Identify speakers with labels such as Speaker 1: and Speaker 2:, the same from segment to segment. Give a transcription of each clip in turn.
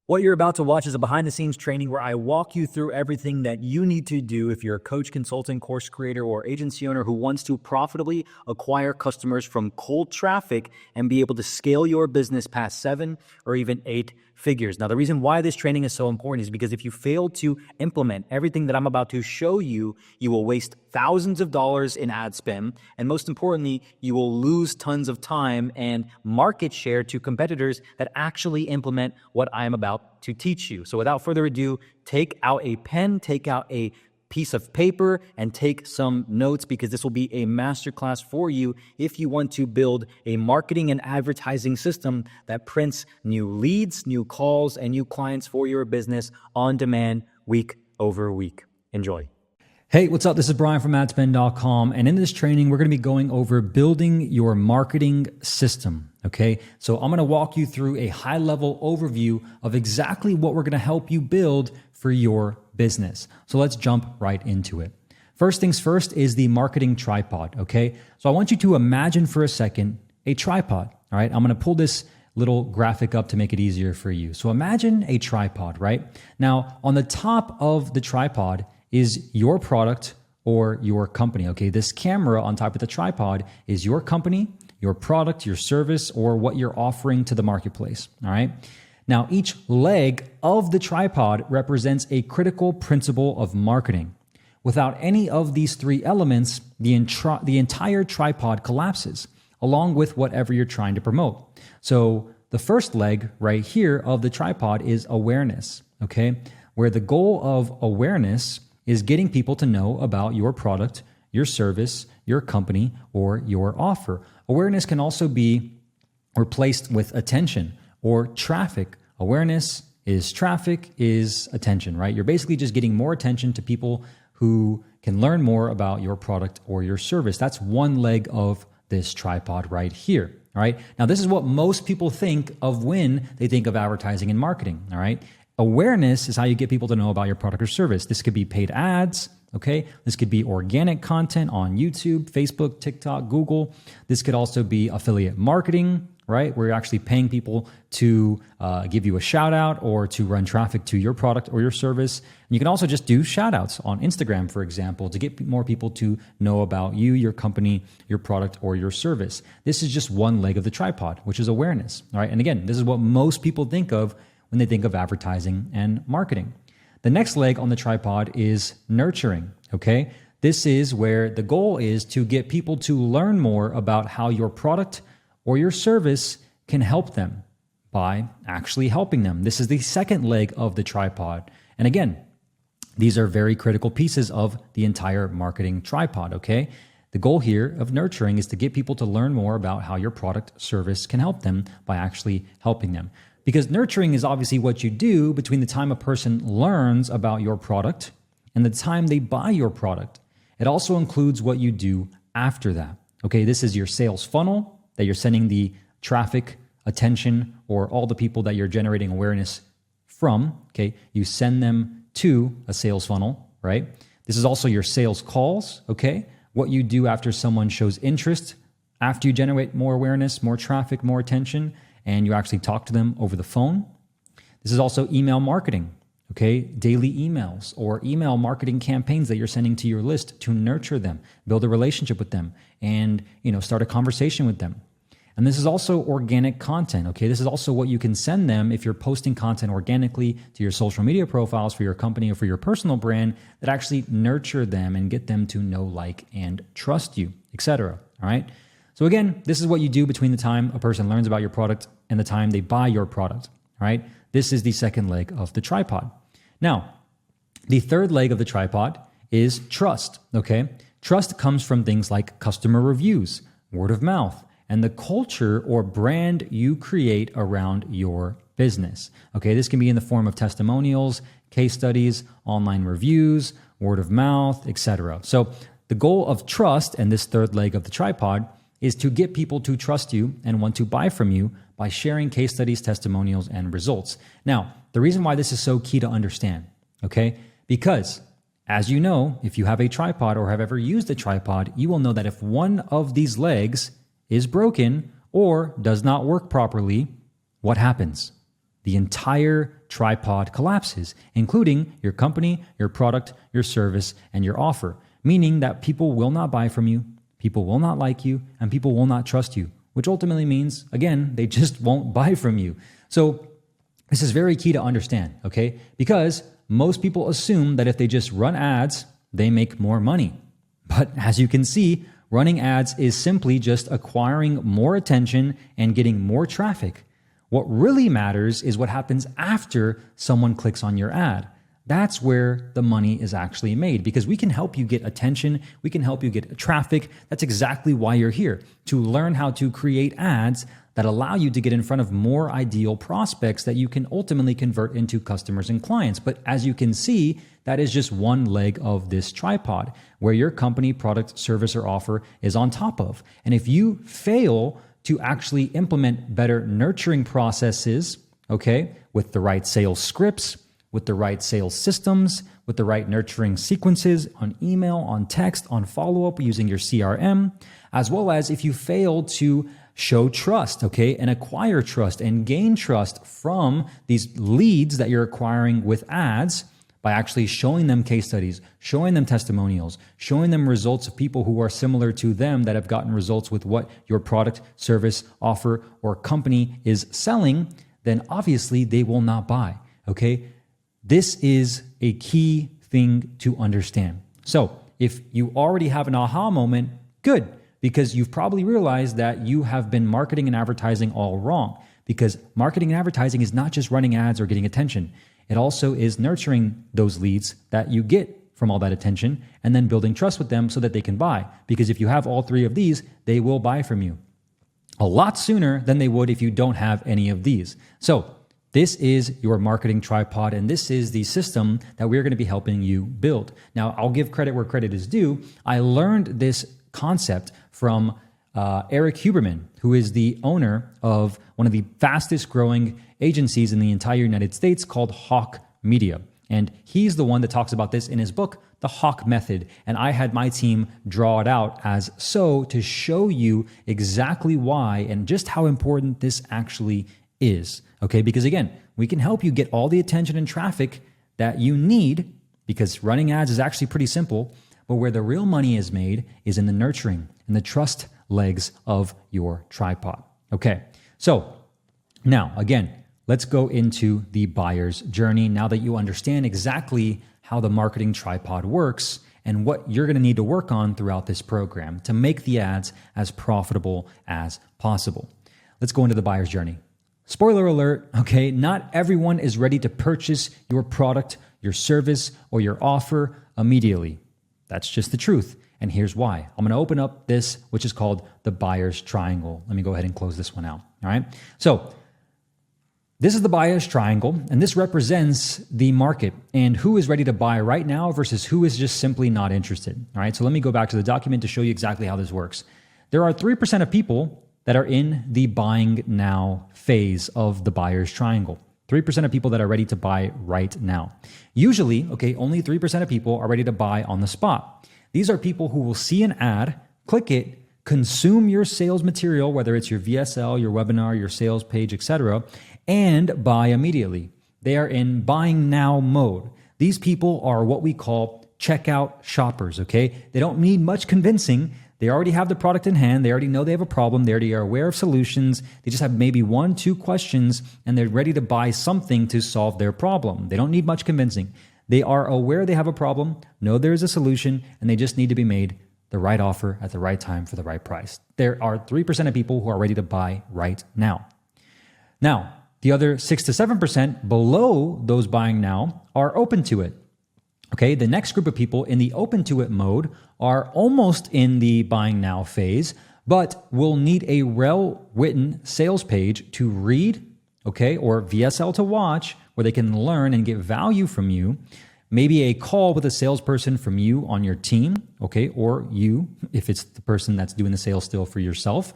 Speaker 1: What you're about to watch is a behind-the-scenes training where I walk you through everything that you need to do if you're a coach, consultant, course creator, or agency owner who wants to profitably acquire customers from cold traffic and be able to scale your business past 7 or even 8 figures. Now, the reason why this training is so important is because if you fail to implement everything that I'm about to show you, you will waste thousands of dollars in ad spend, and most importantly, you will lose tons of time and market share to competitors that actually implement what I am about to teach you. So without further ado, take out a pen, take out a piece of paper, and take some notes, because this will be a masterclass for you if you want to build a marketing and advertising system that prints new leads, new calls, and new clients for your business on demand week over week. Enjoy. Hey, what's up? This is Brian from adspend.com. And in this training, we're going to be going over building your marketing system. Okay. So I'm going to walk you through a high level overview of exactly what we're going to help you build for your business. So let's jump right into it. First things first is the marketing tripod. Okay. So I want you to imagine for a second a tripod. All right. I'm going to pull this little graphic up to make it easier for you. So imagine a tripod, right? Now on the top of the tripod is your product or your company. Okay, this camera on top of the tripod is your company, your product, your service, or what you're offering to the marketplace. All right. Now, each leg of the tripod represents a critical principle of marketing. Without any of these three elements, the entire tripod collapses, along with whatever you're trying to promote. So the first leg right here of the tripod is awareness. Okay, where the goal of awareness is getting people to know about your product, your service, your company, or your offer. Awareness can also be replaced with attention or traffic. Awareness is traffic is attention, right? You're basically just getting more attention to people who can learn more about your product or your service. That's one leg of this tripod right here, all right? Now, this is what most people think of when they think of advertising and marketing, all right? Awareness is how you get people to know about your product or service. This could be paid ads, okay? This could be organic content on YouTube, Facebook, TikTok, Google. This could also be affiliate marketing, right? Where you're actually paying people to give you a shout out or to run traffic to your product or your service. And you can also just do shout outs on Instagram, for example, to get more people to know about you, your company, your product, or your service. This is just one leg of the tripod, which is awareness, all right? And again, this is what most people think of when they think of advertising and marketing. The next leg on the tripod is nurturing, okay? This is where the goal is to get people to learn more about how your product or your service can help them by actually helping them. This is the second leg of the tripod. And again, these are very critical pieces of the entire marketing tripod, okay? The goal here of nurturing is to get people to learn more about how your product service can help them by actually helping them. Because nurturing is obviously what you do between the time a person learns about your product and the time they buy your product. It also includes what you do after that. Okay, this is your sales funnel that you're sending the traffic, attention, or all the people that you're generating awareness from. Okay, you send them to a sales funnel, right? This is also your sales calls, okay? What you do after someone shows interest, after you generate more awareness, more traffic, more attention, and you actually talk to them over the phone. This is also email marketing, okay? Daily emails or email marketing campaigns that you're sending to your list to nurture them, build a relationship with them, and start a conversation with them. And this is also organic content, okay? This is also what you can send them if you're posting content organically to your social media profiles for your company or for your personal brand that actually nurture them and get them to know, like, and trust you, etc. All right? So again, this is what you do between the time a person learns about your product and the time they buy your product, all right? This is the second leg of the tripod. Now, the third leg of the tripod is trust, okay? Trust comes from things like customer reviews, word of mouth, and the culture or brand you create around your business, okay? This can be in the form of testimonials, case studies, online reviews, word of mouth, etc. So the goal of trust and this third leg of the tripod is to get people to trust you and want to buy from you by sharing case studies, testimonials, and results. Now, the reason why this is so key to understand, okay? Because as you know, if you have a tripod or have ever used a tripod, you will know that if one of these legs is broken or does not work properly, what happens? the entire tripod collapses, including your company, your product, your service, and your offer, meaning that people will not buy from you, people will not like you, and people will not trust you, which ultimately means, again, they just won't buy from you. So this is very key to understand, okay? Because most people assume that if they just run ads, they make more money. But as you can see, running ads is simply just acquiring more attention and getting more traffic. What really matters is what happens after someone clicks on your ad. That's where the money is actually made, because we can help you get attention, we can help you get traffic. That's exactly why you're here, to learn how to create ads that allow you to get in front of more ideal prospects that you can ultimately convert into customers and clients. But as you can see, that is just one leg of this tripod where your company, product, service, or offer is on top of. And if you fail to actually implement better nurturing processes, okay, with the right sales scripts, with the right sales systems, with the right nurturing sequences on email, on text, on follow-up using your CRM, as well as if you fail to show trust, okay, and acquire trust and gain trust from these leads that you're acquiring with ads by actually showing them case studies, showing them testimonials, showing them results of people who are similar to them that have gotten results with what your product, service, offer, or company is selling, then obviously they will not buy, okay? This is a key thing to understand. So if you already have an aha moment, good, because you've probably realized that you have been marketing and advertising all wrong, because marketing and advertising is not just running ads or getting attention. It also is nurturing those leads that you get from all that attention and then building trust with them so that they can buy. Because if you have all three of these, they will buy from you a lot sooner than they would if you don't have any of these. So this is your marketing tripod, and this is the system that we're going to be helping you build. Now, I'll give credit where credit is due. I learned this concept from Eric Huberman, who is the owner of one of the fastest growing agencies in the entire United States called Hawk Media. And he's the one that talks about this in his book, The Hawk Method. And I had my team draw it out as so to show you exactly why and just how important this actually is. Okay, because again, we can help you get all the attention and traffic that you need, because running ads is actually pretty simple. But where the real money is made is in the nurturing and the trust legs of your tripod. Okay, so now again, let's go into the buyer's journey now that you understand exactly how the marketing tripod works and what you're going to need to work on throughout this program to make the ads as profitable as possible. Let's go into the buyer's journey. Spoiler alert, okay, not everyone is ready to purchase your product, your service, or your offer immediately. That's just the truth. And here's why. I'm going to open up this, which is called the buyer's triangle. Let me go ahead and close this one out. All right. So this is the buyer's triangle, and this represents the market and who is ready to buy right now versus who is just simply not interested. All right. So let me go back to the document to show you exactly how this works. There are 3% of people that are in the buying now phase of the buyer's triangle. 3% of people that are ready to buy right now. Usually, okay, only 3% of people are ready to buy on the spot. These are people who will see an ad, click it, consume your sales material, whether it's your VSL, your webinar, your sales page, etc., and buy immediately. They are in buying now mode. These people are what we call checkout shoppers, okay? They don't need much convincing. They already have the product in hand. They already know they have a problem. They already are aware of solutions. They just have maybe 1-2 questions, and they're ready to buy something to solve their problem. They don't need much convincing. They are aware they have a problem, know there is a solution, and they just need to be made the right offer at the right time for the right price. There are 3% of people who are ready to buy right now. Now, the other 6 to 7% below those buying now are open to it. Okay, the next group of people in the open to it mode are almost in the buying now phase, but will need a well-written sales page to read, okay, or VSL to watch, where they can learn and get value from you. Maybe a call with a salesperson from you on your team, okay, or you, if it's the person that's doing the sales still for yourself,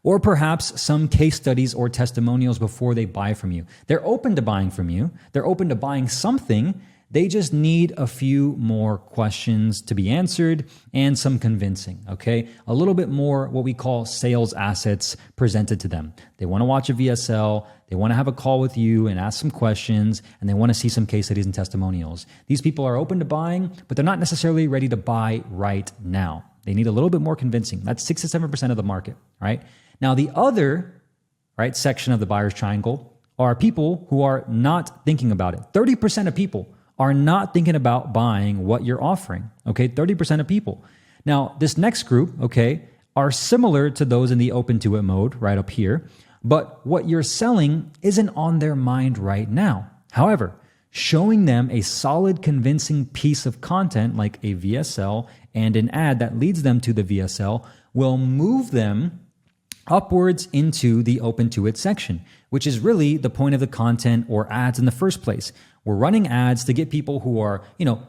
Speaker 1: or perhaps some case studies or testimonials before they buy from you. They're open to buying from you. They're open to buying something. They just need a few more questions to be answered and some convincing, okay? A little bit more what we call sales assets presented to them. They want to watch a VSL, they want to have a call with you and ask some questions, and they want to see some case studies and testimonials. These people are open to buying, but they're not necessarily ready to buy right now. They need a little bit more convincing. That's 6 to 7% of the market, right? Now, the other section of the buyer's triangle are people who are not thinking about it. 30% of people are not thinking about buying what you're offering, okay? 30% of people. Now, this next group, okay, are similar to those in the open to it mode right up here, but what you're selling isn't on their mind right now. However, showing them a solid, convincing piece of content like a VSL and an ad that leads them to the VSL will move them upwards into the open to it section, which is really the point of the content or ads in the first place. We're running ads to get people who are,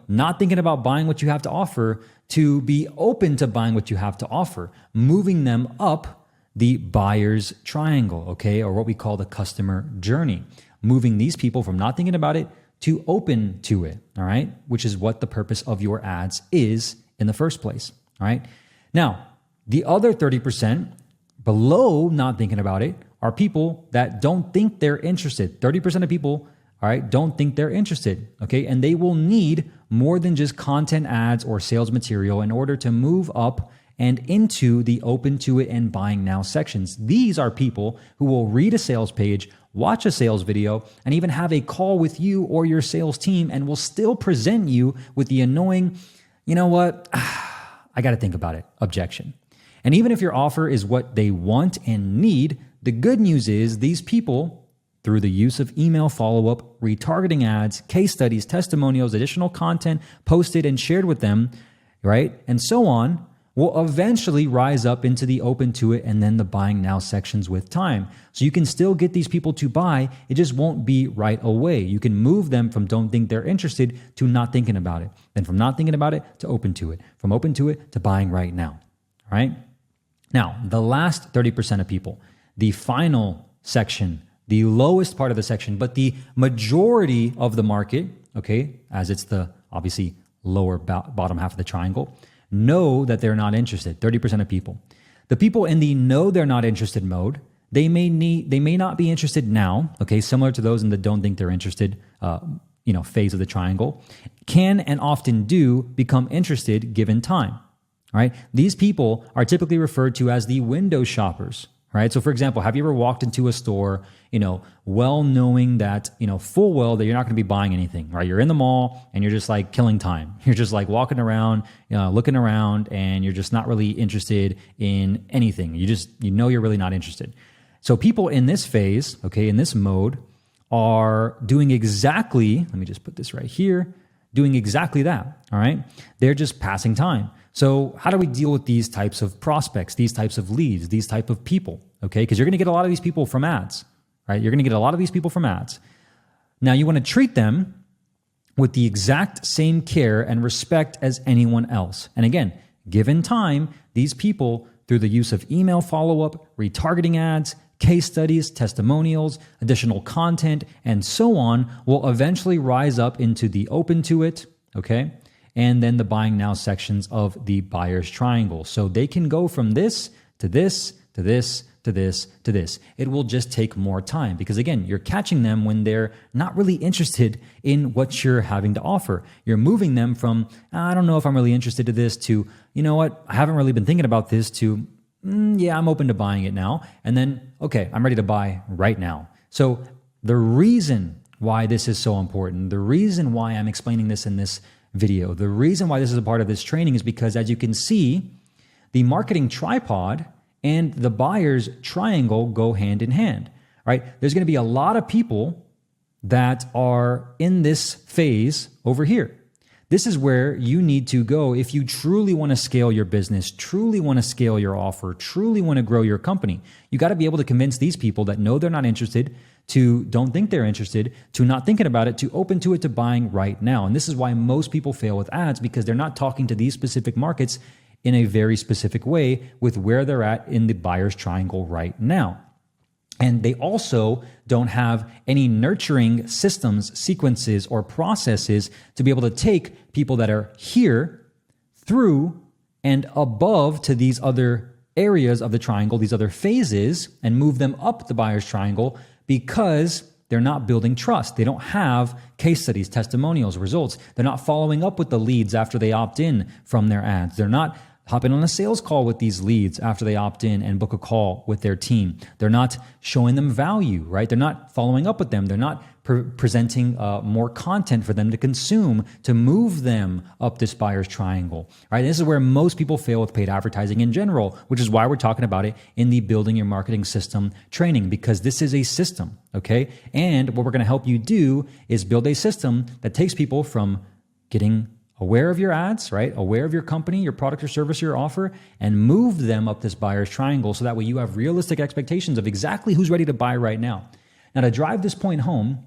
Speaker 1: not thinking about buying what you have to offer to be open to buying what you have to offer, moving them up the buyer's triangle, okay, or what we call the customer journey, moving these people from not thinking about it to open to it, all right, which is what the purpose of your ads is in the first place, all right? Now, the other 30% below not thinking about it are people that don't think they're interested. 30% of people, all right, don't think they're interested, okay? And they will need more than just content ads or sales material in order to move up and into the open to it and buying now sections. These are people who will read a sales page, watch a sales video, and even have a call with you or your sales team and will still present you with the annoying, you know what, I got to think about it, objection. And even if your offer is what they want and need, the good news is these people, through the use of email follow-up, retargeting ads, case studies, testimonials, additional content posted and shared with them, right, and so on, will eventually rise up into the open to it and then the buying now sections with time. So you can still get these people to buy. It just won't be right away. You can move them from don't think they're interested to not thinking about it. Then from not thinking about it to open to it. From open to it to buying right now. All right? Now, the last 30% of people, the final section, the lowest part of the section, but the majority of the market, okay, as it's the obviously lower bottom half of the triangle, know that they're not interested, 30% of people. The people in the know they're not interested mode, they may not be interested now, okay, similar to those in the don't think they're interested phase of the triangle, can and often do become interested given time, right? These people are typically referred to as the window shoppers, right? So for example, have you ever walked into a store, well knowing that, full well that you're not going to be buying anything, right? You're in the mall and you're just like killing time. You're just like walking around, looking around, and you're just not really interested in anything. You're really not interested. So people in this phase, okay, in this mode are doing exactly, let me just put this right here, doing exactly that, all right? They're just passing time. So how do we deal with these types of prospects, these types of leads, these type of people, okay? Because you're going to get a lot of these people from ads, right? You're going to get a lot of these people from ads. Now you want to treat them with the exact same care and respect as anyone else. And again, given time, these people, through the use of email follow-up, retargeting ads, case studies, testimonials, additional content, and so on, will eventually rise up into the open to it, okay? And then the buying now sections of the buyer's triangle. So they can go from this to this to this to this to this. It will just take more time because, again, you're catching them when they're not really interested in what you're having to offer. You're moving them from, I don't know if I'm really interested in this, to, you know what, I haven't really been thinking about this, to, yeah, I'm open to buying it now. And then, okay, I'm ready to buy right now. So the reason why this is so important, the reason why I'm explaining this in this video, the reason why this is a part of this training is because, as you can see, the marketing tripod and the buyer's triangle go hand in hand, right? There's going to be a lot of people that are in this phase over here. This is where you need to go if you truly want to scale your business, truly want to scale your offer, truly want to grow your company. You got to be able to convince these people that know they're not interested, to don't think they're interested, to not thinking about it, to open to it, to buying right now. And this is why most people fail with ads, because they're not talking to these specific markets in a very specific way with where they're at in the buyer's triangle right now. And they also don't have any nurturing systems, sequences, or processes to be able to take people that are here through and above to these other areas of the triangle, these other phases, and move them up the buyer's triangle because they're not building trust. They don't have case studies, testimonials, results. They're not following up with the leads after they opt in from their ads. They're not hopping on a sales call with these leads after they opt in and book a call with their team. They're not showing them value, right? They're not following up with them. They're not presenting more content for them to consume to move them up this buyer's triangle, right? This is where most people fail with paid advertising in general, which is why we're talking about it in the Building Your Marketing System training, because this is a system, okay? And what we're going to help you do is build a system that takes people from getting aware of your ads, right? Aware of your company, your product or service, your offer, and move them up this buyer's triangle so that way you have realistic expectations of exactly who's ready to buy right now. Now, to drive this point home,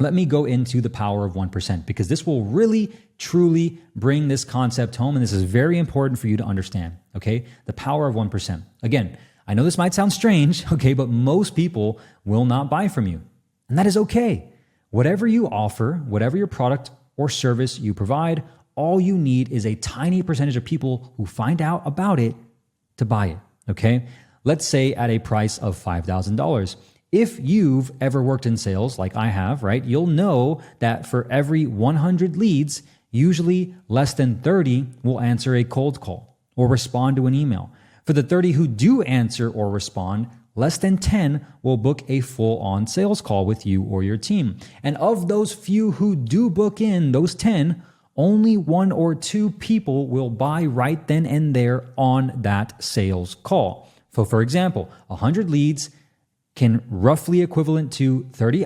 Speaker 1: let me go into the power of 1%, because this will really, truly bring this concept home, and this is very important for you to understand, okay? The power of 1%. Again, I know this might sound strange, okay, but most people will not buy from you, and that is okay. Whatever you offer, whatever your product or service you provide, all you need is a tiny percentage of people who find out about it to buy it, okay? Let's say at a price of $5,000. If you've ever worked in sales like I have, right, you'll know that for every 100 leads, usually less than 30 will answer a cold call or respond to an email. For the 30 who do answer or respond, less than 10 will book a full-on sales call with you or your team. And of those few who do book in, those 10, only 1 or 2 people will buy right then and there on that sales call. So for example, 100 leads can roughly equivalent to 30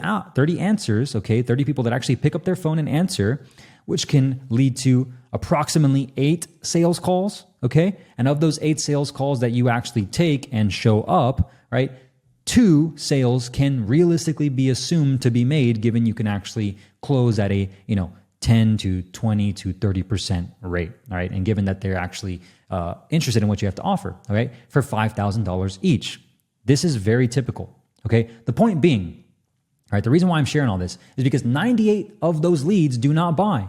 Speaker 1: answers, okay? 30 people that actually pick up their phone and answer, which can lead to approximately 8 sales calls, okay? And of those 8 sales calls that you actually take and show up, right, 2 sales can realistically be assumed to be made, given you can actually close at a 10 to 20 to 30% rate, all right? And given that they're actually interested in what you have to offer, all right, for $5,000 each. This is very typical, okay? The point being, all right, the reason why I'm sharing all this is because 98 of those leads do not buy.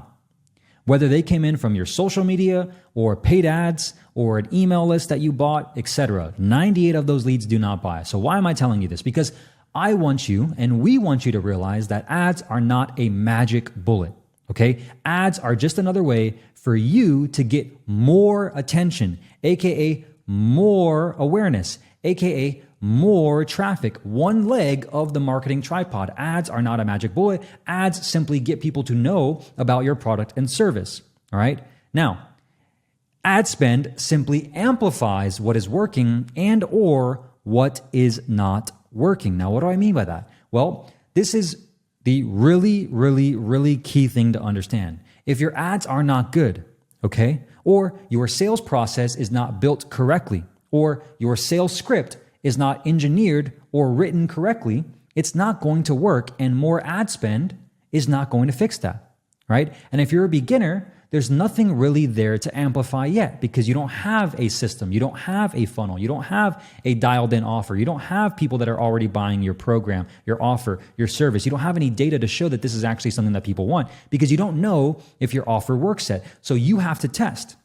Speaker 1: Whether they came in from your social media or paid ads or an email list that you bought, etc. 98 of those leads do not buy. So why am I telling you this? Because I want you and we want you to realize that ads are not a magic bullet, okay? Ads are just another way for you to get more attention, aka more awareness, aka more traffic, one leg of the marketing tripod. Ads are not a magic bullet. Ads simply get people to know about your product and service, all right? Now, ad spend simply amplifies what is working and or what is not working. Now, what do I mean by that? Well, this is the really, really, really key thing to understand. If your ads are not good, okay, or your sales process is not built correctly, or your sales script is not engineered or written correctly, it's not going to work, and more ad spend is not going to fix that, right? And if you're a beginner, there's nothing really there to amplify yet because you don't have a system, you don't have a funnel, you don't have a dialed in offer, you don't have people that are already buying your program, your offer, your service. You don't have any data to show that this is actually something that people want because you don't know if your offer works yet. So you have to test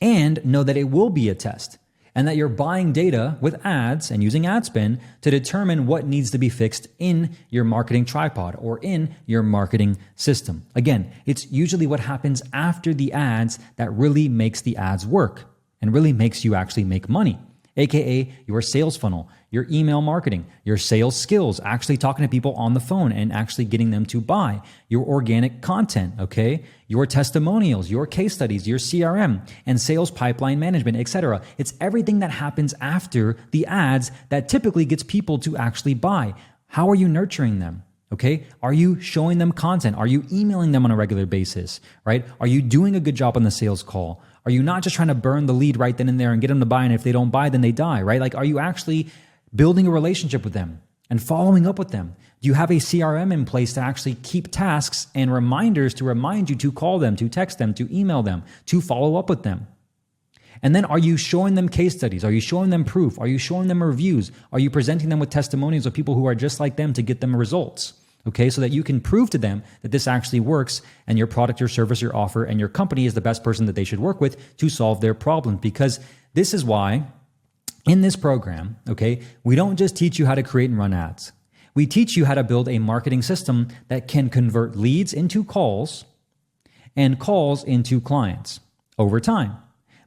Speaker 1: and know that it will be a test, and that you're buying data with ads and using ad spend to determine what needs to be fixed in your marketing tripod or in your marketing system. Again, it's usually what happens after the ads that really makes the ads work and really makes you actually make money, aka your sales funnel, your email marketing, your sales skills, actually talking to people on the phone and actually getting them to buy, your organic content, okay? Your testimonials, your case studies, your CRM, and sales pipeline management, etc. It's everything that happens after the ads that typically gets people to actually buy. How are you nurturing them? Okay? Are you showing them content? Are you emailing them on a regular basis, right? Are you doing a good job on the sales call? Are you not just trying to burn the lead right then and there and get them to buy, and if they don't buy, then they die, right? Like, are you actually building a relationship with them and following up with them? Do you have a CRM in place to actually keep tasks and reminders to remind you to call them, to text them, to email them, to follow up with them? And then are you showing them case studies? Are you showing them proof? Are you showing them reviews? Are you presenting them with testimonials of people who are just like them to get them results? Okay, so that you can prove to them that this actually works and your product, your service, your offer, and your company is the best person that they should work with to solve their problem. Because this is why in this program, okay, we don't just teach you how to create and run ads. We teach you how to build a marketing system that can convert leads into calls and calls into clients over time.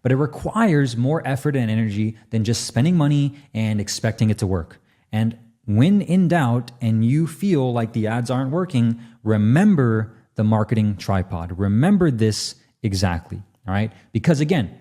Speaker 1: But it requires more effort and energy than just spending money and expecting it to work. And when in doubt and you feel like the ads aren't working, remember the marketing tripod. Remember this exactly, all right? Because again,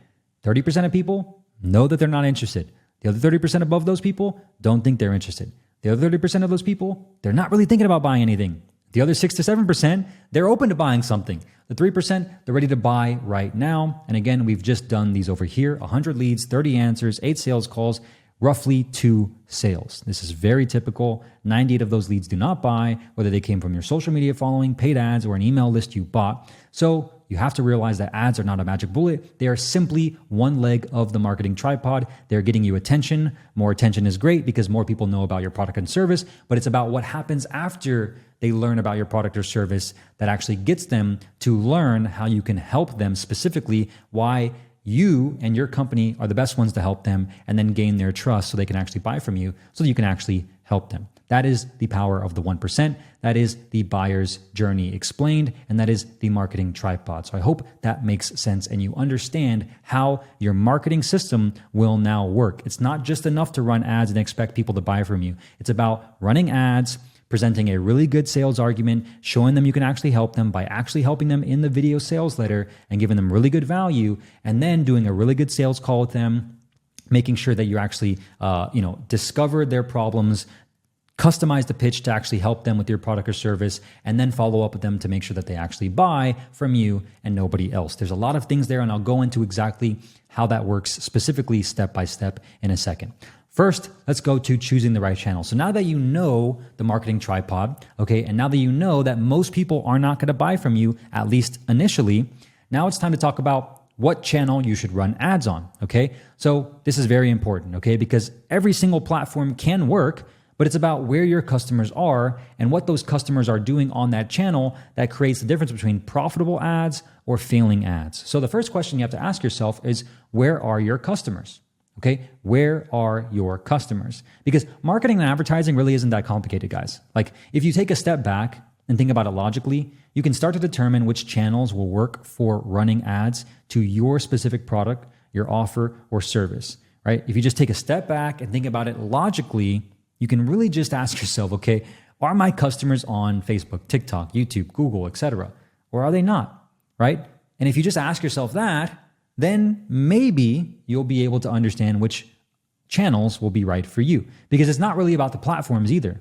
Speaker 1: 30% of people know that they're not interested. The other 30% above those people don't think they're interested. The other 30% of those people, they're not really thinking about buying anything. The other 6 to 7%, they're open to buying something. The 3%, they're ready to buy right now. And again, we've just done these over here, 100 leads, 30 answers, 8 sales calls, roughly 2 sales. This is very typical. 98 of those leads do not buy, whether they came from your social media following, paid ads, or an email list you bought. So you have to realize that ads are not a magic bullet. They are simply one leg of the marketing tripod. They're getting you attention. More attention is great because more people know about your product and service, but it's about what happens after they learn about your product or service that actually gets them to learn how you can help them, specifically why you and your company are the best ones to help them, and then gain their trust so they can actually buy from you so that you can actually help them. That is the power of the 1%. That is the buyer's journey explained, and that is the marketing tripod. So I hope that makes sense and you understand how your marketing system will now work. It's not just enough to run ads and expect people to buy from you. It's about running ads, presenting a really good sales argument, showing them you can actually help them by actually helping them in the video sales letter and giving them really good value, and then doing a really good sales call with them, making sure that you actually discover their problems, customize the pitch to actually help them with your product or service, and then follow up with them to make sure that they actually buy from you and nobody else. There's a lot of things there, and I'll go into exactly how that works specifically step by step in a second. First, let's go to choosing the right channel. So now that you know the marketing tripod, okay, and now that you know that most people are not going to buy from you, at least initially, now it's time to talk about what channel you should run ads on, okay? So this is very important, okay, because every single platform can work, but it's about where your customers are and what those customers are doing on that channel that creates the difference between profitable ads or failing ads. So the first question you have to ask yourself is, where are your customers? Okay, where are your customers? Because marketing and advertising really isn't that complicated, guys. Like, if you take a step back and think about it logically, you can start to determine which channels will work for running ads to your specific product, your offer, or service, right? If you just take a step back and think about it logically, you can really just ask yourself, okay, are my customers on Facebook, TikTok, YouTube, Google, etc., or are they not, right? And if you just ask yourself that, then maybe you'll be able to understand which channels will be right for you. Because it's not really about the platforms either,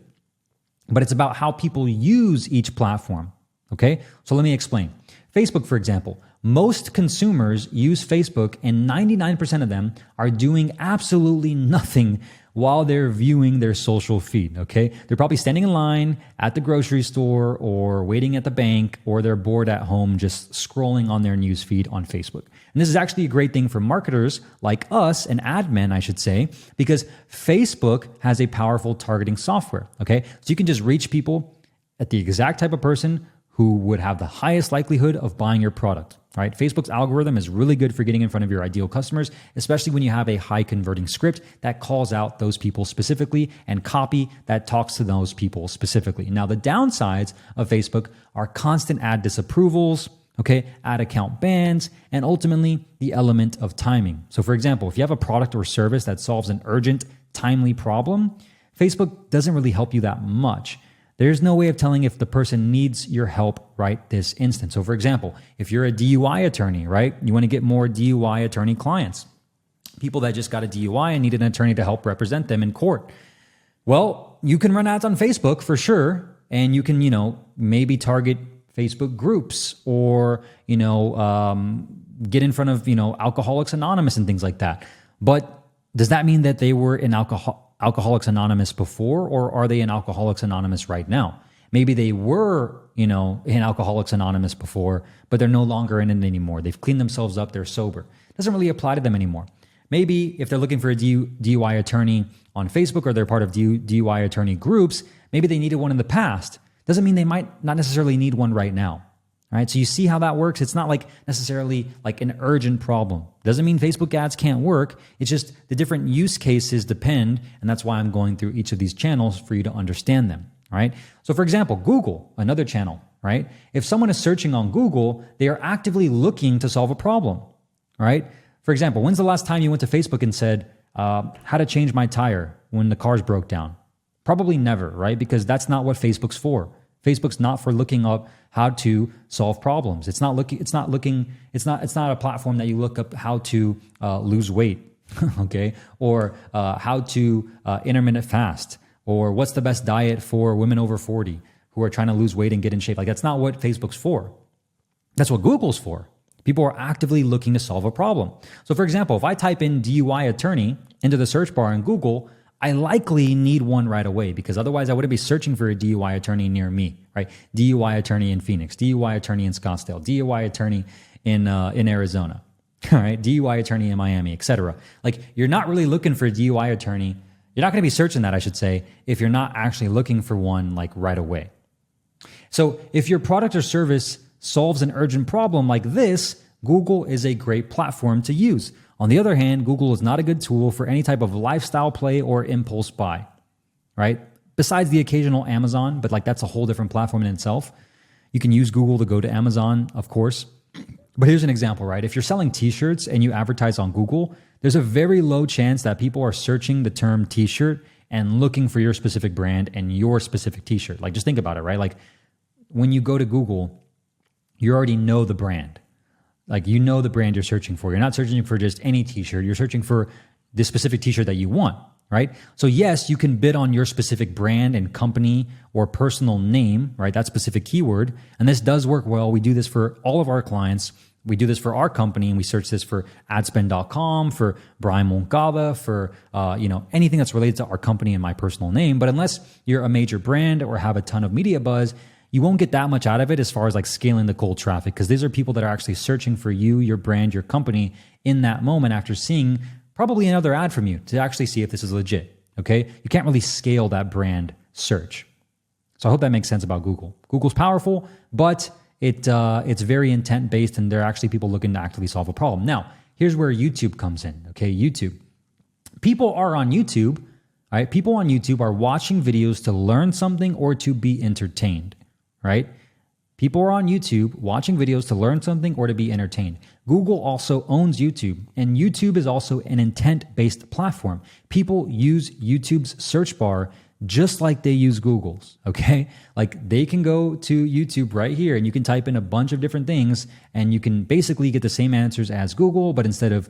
Speaker 1: but it's about how people use each platform, okay? So let me explain. Facebook, for example, most consumers use Facebook and 99% of them are doing absolutely nothing while they're viewing their social feed, okay? They're probably standing in line at the grocery store or waiting at the bank, or they're bored at home just scrolling on their news feed on Facebook. And this is actually a great thing for marketers like us, and ad men, I should say, because Facebook has a powerful targeting software, okay? So you can just reach people at the exact type of person who would have the highest likelihood of buying your product, right? Facebook's algorithm is really good for getting in front of your ideal customers, especially when you have a high converting script that calls out those people specifically and copy that talks to those people specifically. Now, the downsides of Facebook are constant ad disapprovals, okay, ad account bans, and ultimately the element of timing. So for example, if you have a product or service that solves an urgent, timely problem, Facebook doesn't really help you that much. There's no way of telling if the person needs your help right this instant. So for example, if you're a DUI attorney, right? You want to get more DUI attorney clients, people that just got a DUI and need an attorney to help represent them in court. Well, you can run ads on Facebook for sure. And you can, maybe target Facebook groups or, get in front of, Alcoholics Anonymous and things like that. But does that mean that they were in Alcoholics Anonymous before, or are they in Alcoholics Anonymous right now? Maybe they were, in Alcoholics Anonymous before, but they're no longer in it anymore. They've cleaned themselves up. They're sober. It doesn't really apply to them anymore. Maybe if they're looking for a DUI attorney on Facebook or they're part of DUI attorney groups, maybe they needed one in the past. Doesn't mean they might not necessarily need one right now. All right, so you see how that works? It's not like necessarily like an urgent problem. Doesn't mean Facebook ads can't work. It's just the different use cases depend, and that's why I'm going through each of these channels for you to understand them. All right. So for example, Google, another channel, right? If someone is searching on Google, they are actively looking to solve a problem. All right. For example, when's the last time you went to Facebook and said, how to change my tire when the car's broke down? Probably never, right? Because that's not what Facebook's for. Facebook's not for looking up how to solve problems. It's not a platform that you look up how to lose weight, okay? Or how to intermittent fast, or what's the best diet for women over 40 who are trying to lose weight and get in shape. Like, that's not what Facebook's for. That's what Google's for. People are actively looking to solve a problem. So for example, if I type in DUI attorney into the search bar in Google, I likely need one right away, because otherwise I wouldn't be searching for a DUI attorney near me, right? DUI attorney in Phoenix, DUI attorney in Scottsdale, DUI attorney in Arizona, all right? DUI attorney in Miami, etc. Like, you're not really looking for a DUI attorney. You're not going to be searching that, I should say, if you're not actually looking for one like right away. So if your product or service solves an urgent problem like this, Google is a great platform to use. On the other hand, Google is not a good tool for any type of lifestyle play or impulse buy, right? Besides the occasional Amazon, but like that's a whole different platform in itself. You can use Google to go to Amazon, of course. But here's an example, right? If you're selling t-shirts and you advertise on Google, there's a very low chance that people are searching the term t-shirt and looking for your specific brand and your specific t-shirt. Like, just think about it, right? Like, when you go to Google, you already know the brand. Like, you know the brand you're searching for. You're not searching for just any t-shirt. You're searching for the specific t-shirt that you want, right? So yes, you can bid on your specific brand and company or personal name, right? That specific keyword. And this does work well. We do this for all of our clients. We do this for our company, and we search this for adspend.com, for Brian Moncada, for anything that's related to our company and my personal name. But unless you're a major brand or have a ton of media buzz, you won't get that much out of it as far as like scaling the cold traffic, because these are people that are actually searching for you, your brand, your company in that moment after seeing probably another ad from you to actually see if this is legit, okay? You can't really scale that brand search. So I hope that makes sense about Google. Google's powerful, but it's very intent-based, and there are actually people looking to actively solve a problem. Now, here's where YouTube comes in, okay? YouTube. People are on YouTube, all right? People on YouTube are watching videos to learn something or to be entertained, right? People are on YouTube watching videos to learn something or to be entertained. Google also owns YouTube, and YouTube is also an intent-based platform. People use YouTube's search bar just like they use Google's, okay? Like, they can go to YouTube right here and you can type in a bunch of different things and you can basically get the same answers as Google, but instead of,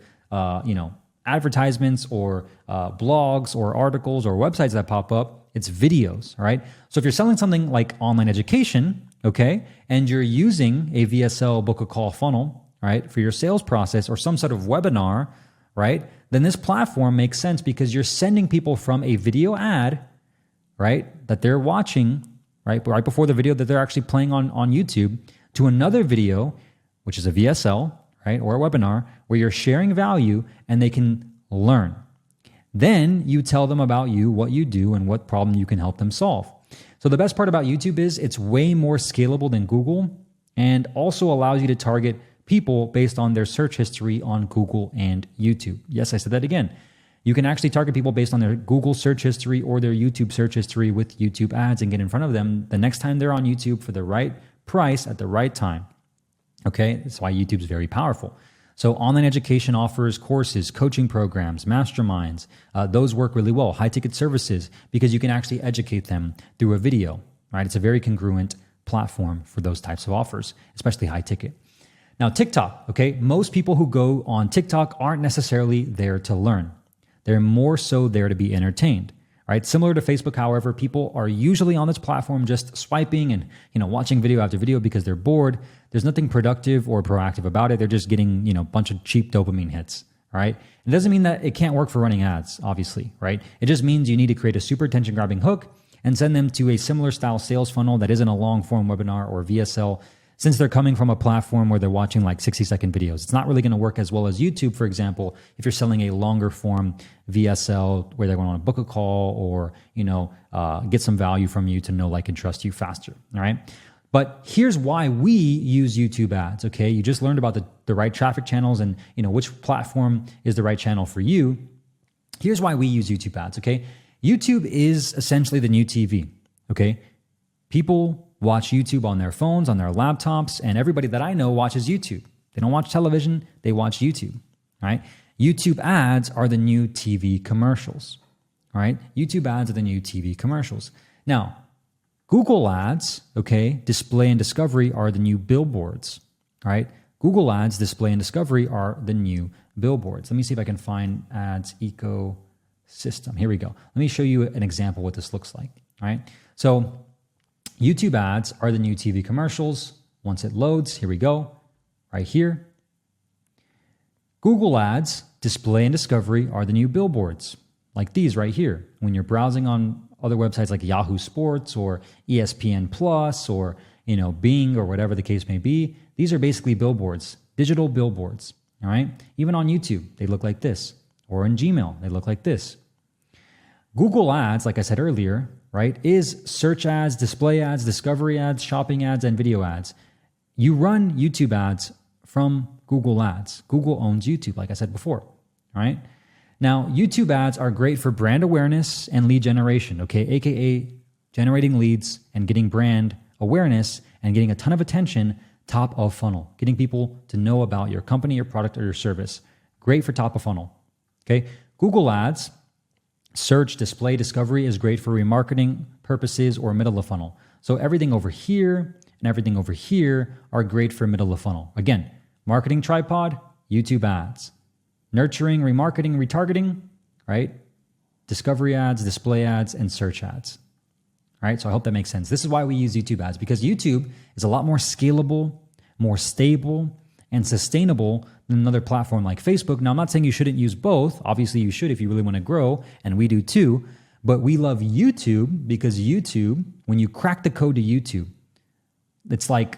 Speaker 1: advertisements or blogs or articles or websites that pop up, it's videos, all right? So if you're selling something like online education, okay, and you're using a VSL book a call funnel, right, for your sales process or some sort of webinar, right, then this platform makes sense because you're sending people from a video ad, right, that they're watching, right before the video that they're actually playing on YouTube, to another video, which is a VSL, right, or a webinar, where you're sharing value and they can learn. Then you tell them about you, what you do, and what problem you can help them solve. So the best part about YouTube is it's way more scalable than Google, and also allows you to target people based on their search history on Google and YouTube. Yes, I said that again. You can actually target people based on their Google search history or their YouTube search history with YouTube ads and get in front of them the next time they're on YouTube for the right price at the right time. Okay, that's why YouTube's very powerful. So online education offers courses, coaching programs, masterminds. Those work really well. High ticket services, because you can actually educate them through a video, right? It's a very congruent platform for those types of offers, especially high ticket. Now, TikTok, okay? Most people who go on TikTok aren't necessarily there to learn. They're more so there to be entertained, right? Similar to Facebook, however, people are usually on this platform just swiping and, watching video after video because they're bored. There's nothing productive or proactive about it. They're just getting, a bunch of cheap dopamine hits, all right? It doesn't mean that it can't work for running ads, obviously, right? It just means you need to create a super attention-grabbing hook
Speaker 2: and send them to a similar style sales funnel that isn't a long form webinar or VSL, since they're coming from a platform where they're watching like 60-second videos. It's not really going to work as well as YouTube, for example, if you're selling a longer form VSL where they're going to want to book a call or, get some value from you to know, like, and trust you faster. All right. But here's why we use YouTube ads. Okay. You just learned about the right traffic channels and, which platform is the right channel for you. Here's why we use YouTube ads. Okay. YouTube is essentially the new TV. Okay. People watch YouTube on their phones, on their laptops, and everybody that I know watches YouTube. They don't watch television, they watch YouTube, right? YouTube ads are the new TV commercials, all right? YouTube ads are the new TV commercials. Now, Google ads, okay, display and discovery are the new billboards, all right? Google ads, display and discovery are the new billboards. Let me see if I can find ads ecosystem. Here we go. Let me show you an example what this looks like, all right? So YouTube ads are the new TV commercials. Once it loads, here we go, right here. Google ads, display and discovery are the new billboards, like these right here. When you're browsing on other websites like Yahoo Sports or ESPN Plus or, Bing or whatever the case may be, these are basically billboards, digital billboards, all right? Even on YouTube, they look like this. Or in Gmail, they look like this. Google ads, like I said earlier, right, is search ads, display ads, discovery ads, shopping ads, and video ads. You run YouTube ads from Google ads. Google owns YouTube, like I said before, all right? Now, YouTube ads are great for brand awareness and lead generation, okay, aka generating leads and getting brand awareness and getting a ton of attention top of funnel, getting people to know about your company, your product, or your service. Great for top of funnel, okay? Google ads, search, display, discovery is great for remarketing purposes or middle of funnel. So everything over here and everything over here are great for middle of funnel. Again, marketing tripod, YouTube ads. Nurturing, remarketing, retargeting, right? Discovery ads, display ads, and search ads. All right, so I hope that makes sense. This is why we use YouTube ads, because YouTube is a lot more scalable, more stable, and sustainable than another platform like Facebook. Now, I'm not saying you shouldn't use both. Obviously, you should if you really want to grow, and we do too. But we love YouTube because YouTube, when you crack the code to YouTube, it's like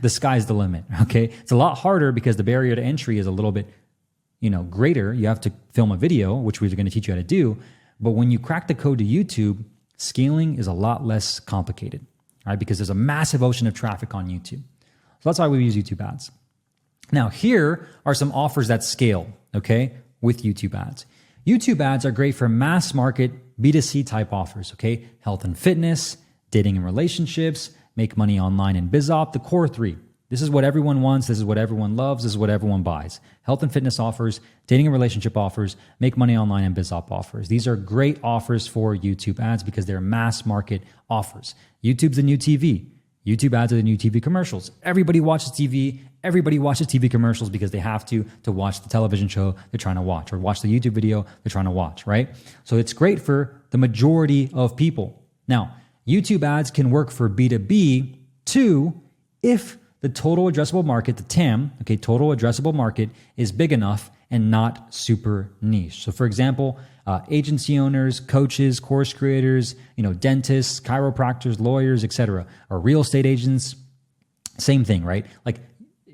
Speaker 2: the sky's the limit, okay? It's a lot harder because the barrier to entry is a little bit, greater. You have to film a video, which we're going to teach you how to do. But when you crack the code to YouTube, scaling is a lot less complicated, right? Because there's a massive ocean of traffic on YouTube. So that's why we use YouTube ads. Now, here are some offers that scale, okay, with YouTube ads. YouTube ads are great for mass market B2C type offers, okay? Health and fitness, dating and relationships, make money online and BizOp, the core three. This is what everyone wants. This is what everyone loves. This is what everyone buys. Health and fitness offers, dating and relationship offers, make money online and BizOp offers. These are great offers for YouTube ads because they're mass market offers. YouTube's the new TV. YouTube ads are the new TV commercials. Everybody watches TV. Everybody watches TV commercials because they have to watch the television show they're trying to watch or watch the YouTube video they're trying to watch, right? So it's great for the majority of people. Now, YouTube ads can work for B2B too if the total addressable market, the TAM, okay, total addressable market is big enough and not super niche. So for example, agency owners, coaches, course creators, dentists, chiropractors, lawyers, etc., or real estate agents, same thing, right? Like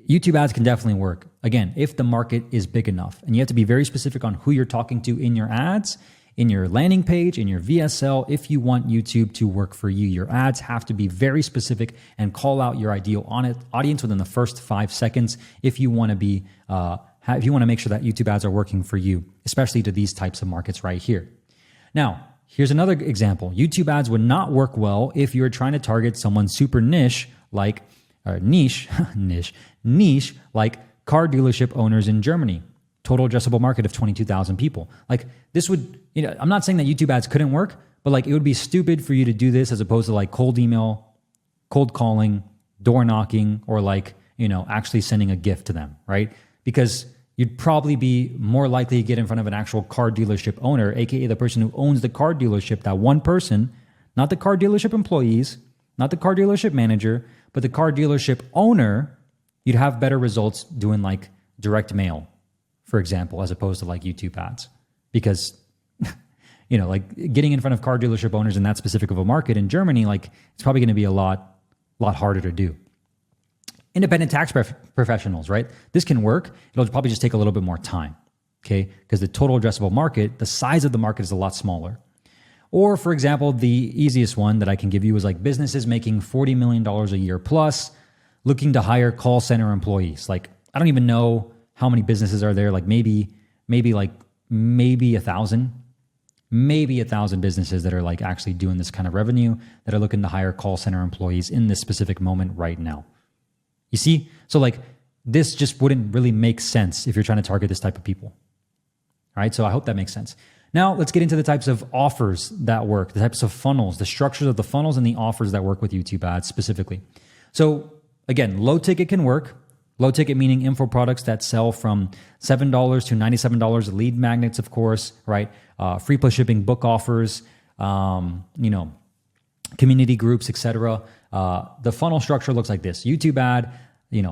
Speaker 2: YouTube ads can definitely work. Again, if the market is big enough, and you have to be very specific on who you're talking to in your ads, in your landing page, in your VSL, if you want YouTube to work for you. Your ads have to be very specific and call out your ideal audience within the first 5 seconds if you want to be, if you want to make sure that YouTube ads are working for you, especially to these types of markets right here. Now, here's another example. YouTube ads would not work well if you're trying to target someone super niche like niche like car dealership owners in Germany. Total addressable market of 22,000 people. Like this would, I'm not saying that YouTube ads couldn't work, but like it would be stupid for you to do this as opposed to like cold email, cold calling, door knocking, or like, actually sending a gift to them, right? Because you'd probably be more likely to get in front of an actual car dealership owner, aka the person who owns the car dealership, that one person, not the car dealership employees, not the car dealership manager, but the car dealership owner. You'd have better results doing like direct mail, for example, as opposed to like YouTube ads, because like getting in front of car dealership owners in that specific of a market in Germany, like it's probably going to be a lot harder to do. Independent tax professionals, right? This can work. It'll probably just take a little bit more time, okay? Because the total addressable market, the size of the market is a lot smaller. Or for example, the easiest one that I can give you is like businesses making $40 million a year plus, looking to hire call center employees. Like, I don't even know how many businesses are there. Like maybe 1,000, maybe 1,000 businesses that are like actually doing this kind of revenue that are looking to hire call center employees in this specific moment right now. You see? So like this just wouldn't really make sense if you're trying to target this type of people. All right. So I hope that makes sense. Now let's get into the types of offers that work, the types of funnels, the structures of the funnels and the offers that work with YouTube ads specifically. So again, low ticket can work. Low ticket meaning info products that sell from $7 to $97, lead magnets, of course, right? Free plus shipping book offers, community groups, etc. The funnel structure looks like this. YouTube ad,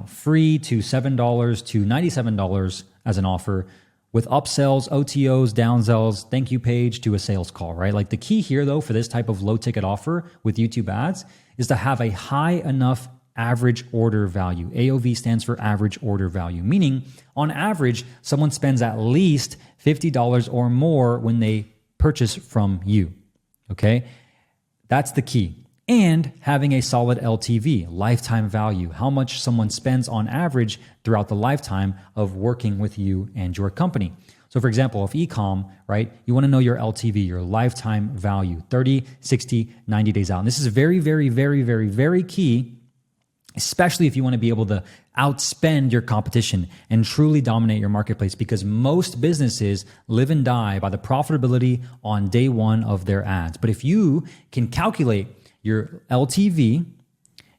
Speaker 2: free to $7 to $97 as an offer with upsells, OTOs, downsells, thank you page to a sales call, right? Like the key here though, for this type of low ticket offer with YouTube ads is to have a high enough average order value. AOV stands for average order value, meaning on average, someone spends at least $50 or more when they purchase from you, okay? That's the key. And having a solid LTV, lifetime value, how much someone spends on average throughout the lifetime of working with you and your company. So for example, if e-com, right, you want to know your LTV, your lifetime value, 30, 60, 90 days out. And this is very, very, very, very, very key, especially if you want to be able to outspend your competition and truly dominate your marketplace, because most businesses live and die by the profitability on day one of their ads. But if you can calculate your LTV,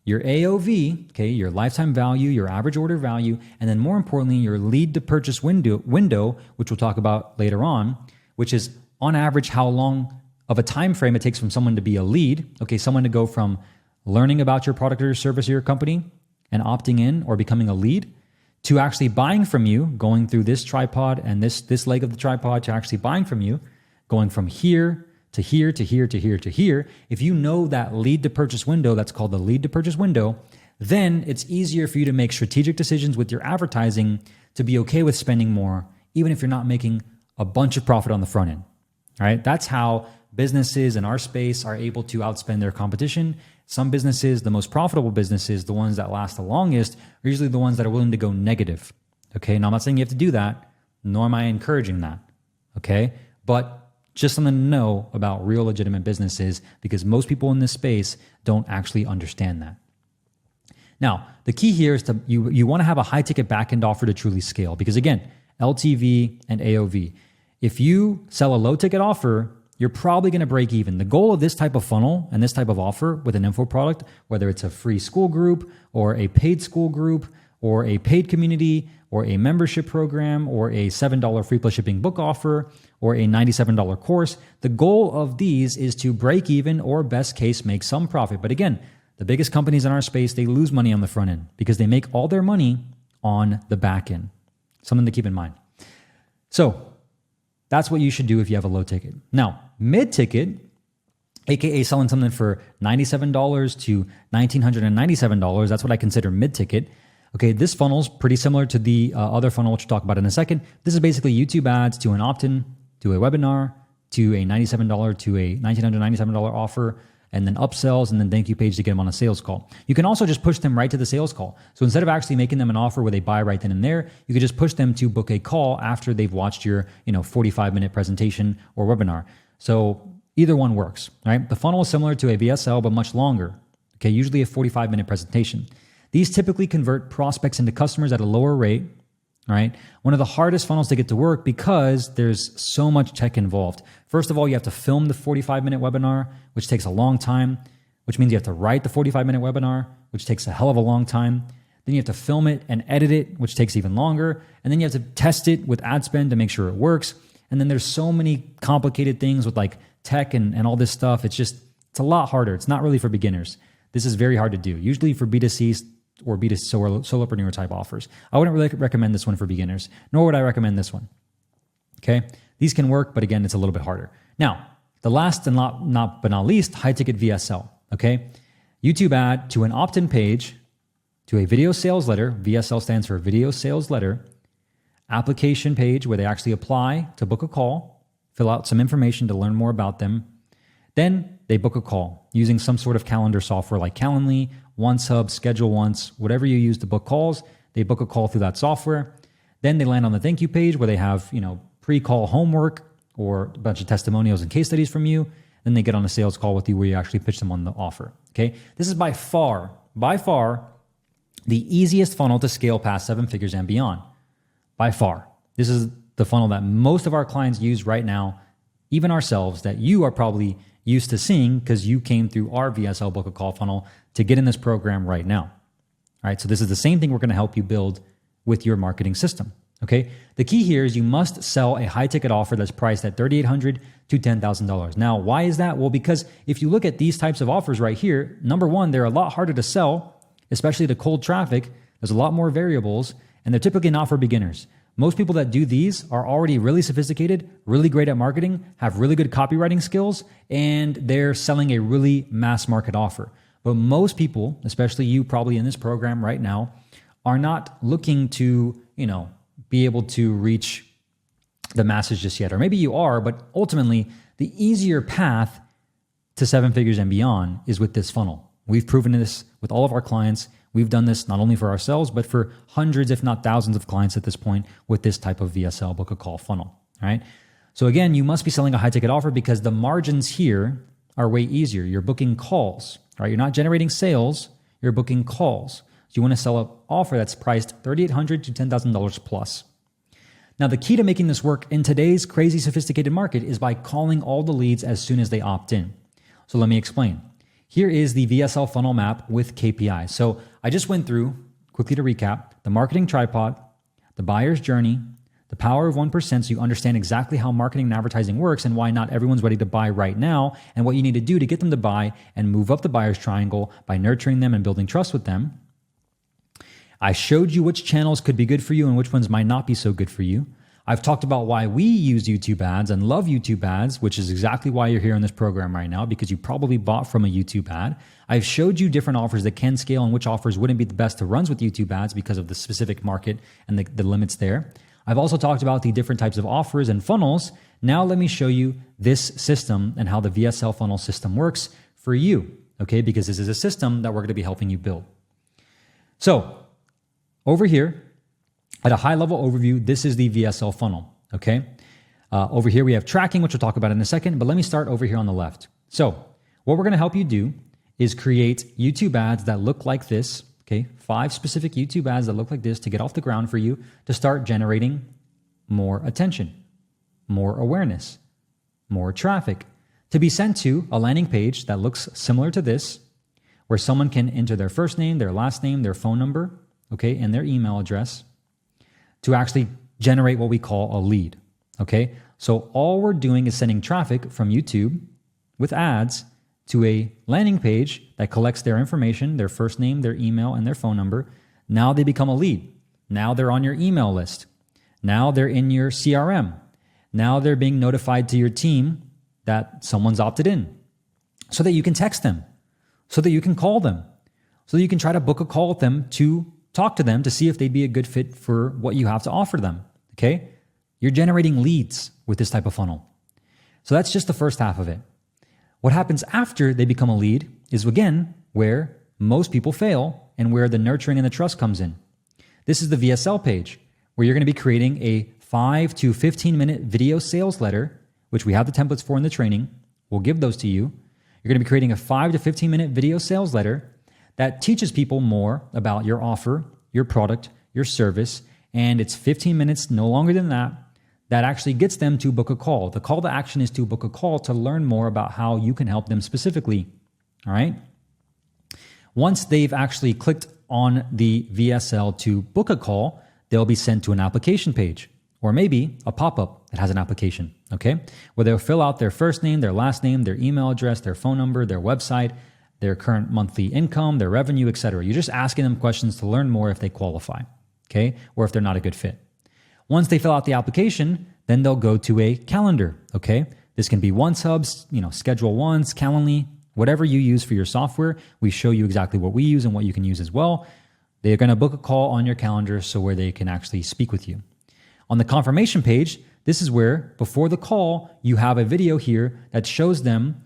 Speaker 2: your AOV, okay, your lifetime value, your average order value, and then more importantly, your lead to purchase window, which we'll talk about later on, which is on average how long of a time frame it takes from someone to be a lead, okay, someone to go from learning about your product or your service or your company and opting in or becoming a lead to actually buying from you, going through this tripod and this leg of the tripod to actually buying from you, going from here to here, to here, to here, to here. If you know that lead to purchase window, that's called the lead to purchase window, then it's easier for you to make strategic decisions with your advertising to be okay with spending more, even if you're not making a bunch of profit on the front end. All right. That's how businesses in our space are able to outspend their competition. Some businesses, the most profitable businesses, the ones that last the longest, are usually the ones that are willing to go negative. Okay. Now I'm not saying you have to do that, nor am I encouraging that. Okay. But just something to know about real legitimate businesses, because most people in this space don't actually understand that. Now, the key here is you want to have a high ticket backend offer to truly scale, because again, LTV and AOV. If you sell a low ticket offer, you're probably going to break even. The goal of this type of funnel and this type of offer with an info product, whether it's a free school group or a paid school group or a paid community or a membership program or a $7 free plus shipping book offer or a $97 course, the goal of these is to break even or best case make some profit. But again, the biggest companies in our space, they lose money on the front end because they make all their money on the back end. Something to keep in mind. So that's what you should do if you have a low ticket. Now, mid ticket, aka selling something for $97 to $1,997, that's what I consider mid ticket. Okay, this funnel's pretty similar to the other funnel, which we'll talk about in a second. This is basically YouTube ads to an opt-in, to a webinar, to a $97 to a $1,997 offer, and then upsells, and then thank you page to get them on a sales call. You can also just push them right to the sales call. So instead of actually making them an offer where they buy right then and there, you could just push them to book a call after they've watched your 45-minute presentation or webinar. So either one works, right? The funnel is similar to a VSL, but much longer. Okay, usually a 45-minute presentation. These typically convert prospects into customers at a lower rate, all right? One of the hardest funnels to get to work because there's so much tech involved. First of all, you have to film the 45-minute webinar, which takes a long time, which means you have to write the 45-minute webinar, which takes a hell of a long time. Then you have to film it and edit it, which takes even longer. And then you have to test it with ad spend to make sure it works. And then there's so many complicated things with like tech and all this stuff. It's a lot harder. It's not really for beginners. This is very hard to do. Usually for B2C or B2C or solopreneur type offers. I wouldn't really recommend this one for beginners, nor would I recommend this one. Okay? These can work, but again, it's a little bit harder. Now, the last and not least, high ticket VSL. Okay. YouTube ad to an opt-in page, to a video sales letter. VSL stands for video sales letter. Application page where they actually apply to book a call, fill out some information to learn more about them. Then they book a call using some sort of calendar software like Calendly, OneSub, Schedule Once, whatever you use to book calls. They book a call through that software. Then they land on the thank you page where they have, pre-call homework or a bunch of testimonials and case studies from you. Then they get on a sales call with you where you actually pitch them on the offer. Okay. This is by far the easiest funnel to scale past 7 figures and beyond. By far. This is the funnel that most of our clients use right now, even ourselves, that you are probably used to seeing because you came through our VSL book a call funnel to get in this program right now. All right. So this is the same thing we're going to help you build with your marketing system. Okay. The key here is you must sell a high ticket offer that's priced at $3,800 to $10,000. Now, why is that? Well, because if you look at these types of offers right here, number one, they're a lot harder to sell, especially to cold traffic. There's a lot more variables, and they're typically not for beginners. Most people that do these are already really sophisticated, really great at marketing, have really good copywriting skills, and they're selling a really mass market offer. But most people, especially you probably in this program right now, are not looking to, be able to reach the masses just yet. Or maybe you are, but ultimately the easier path to 7 figures and beyond is with this funnel. We've proven this with all of our clients. We've done this not only for ourselves, but for hundreds, if not thousands of clients at this point with this type of VSL book a call funnel. All right. So again, you must be selling a high ticket offer because the margins here are way easier. You're booking calls, right? You're not generating sales, you're booking calls. So you want to sell an offer that's priced $3,800 to $10,000 plus. Now, the key to making this work in today's crazy sophisticated market is by calling all the leads as soon as they opt in. So let me explain. Here is the VSL funnel map with KPIs. So I just went through, quickly to recap, the marketing tripod, the buyer's journey, the power of 1%, so you understand exactly how marketing and advertising works and why not everyone's ready to buy right now, and what you need to do to get them to buy and move up the buyer's triangle by nurturing them and building trust with them. I showed you which channels could be good for you and which ones might not be so good for you. I've talked about why we use YouTube ads and love YouTube ads, which is exactly why you're here in this program right now, because you probably bought from a YouTube ad. I've showed you different offers that can scale and which offers wouldn't be the best to run with YouTube ads because of the specific market and the limits there. I've also talked about the different types of offers and funnels. Now let me show you this system and how the VSL funnel system works for you, okay? Because this is a system that we're going to be helping you build. So over here, at a high level overview, this is the VSL funnel, okay? Over here, we have tracking, which we'll talk about in a second, but let me start over here on the left. So what we're going to help you do is create YouTube ads that look like this, okay? 5 specific YouTube ads that look like this to get off the ground for you to start generating more attention, more awareness, more traffic, to be sent to a landing page that looks similar to this, where someone can enter their first name, their last name, their phone number, okay, and their email address to actually generate what we call a lead, okay? So all we're doing is sending traffic from YouTube with ads to a landing page that collects their information, their first name, their email, and their phone number. Now they become a lead. Now they're on your email list. Now they're in your CRM. Now they're being notified to your team that someone's opted in so that you can text them, so that you can call them, so that you can try to book a call with them to talk to them to see if they'd be a good fit for what you have to offer them, okay? You're generating leads with this type of funnel. So that's just the first half of it. What happens after they become a lead is, again, where most people fail and where the nurturing and the trust comes in. This is the VSL page where you're going to be creating a 5 to 15-minute video sales letter, which we have the templates for in the training. We'll give those to you. You're going to be creating a 5 to 15-minute video sales letter that teaches people more about your offer, your product, your service, and it's 15 minutes, no longer than that, that actually gets them to book a call. The call to action is to book a call to learn more about how you can help them specifically, all right? Once they've actually clicked on the VSL to book a call, they'll be sent to an application page or maybe a pop-up that has an application, okay? Where they'll fill out their first name, their last name, their email address, their phone number, their website, their current monthly income, their revenue, etc. You're just asking them questions to learn more if they qualify, okay? Or if they're not a good fit. Once they fill out the application, then they'll go to a calendar, okay? This can be OneSubs, Schedule Ones, Calendly, whatever you use for your software. We show you exactly what we use and what you can use as well. They're going to book a call on your calendar so where they can actually speak with you. On the confirmation page, this is where before the call, you have a video here that shows them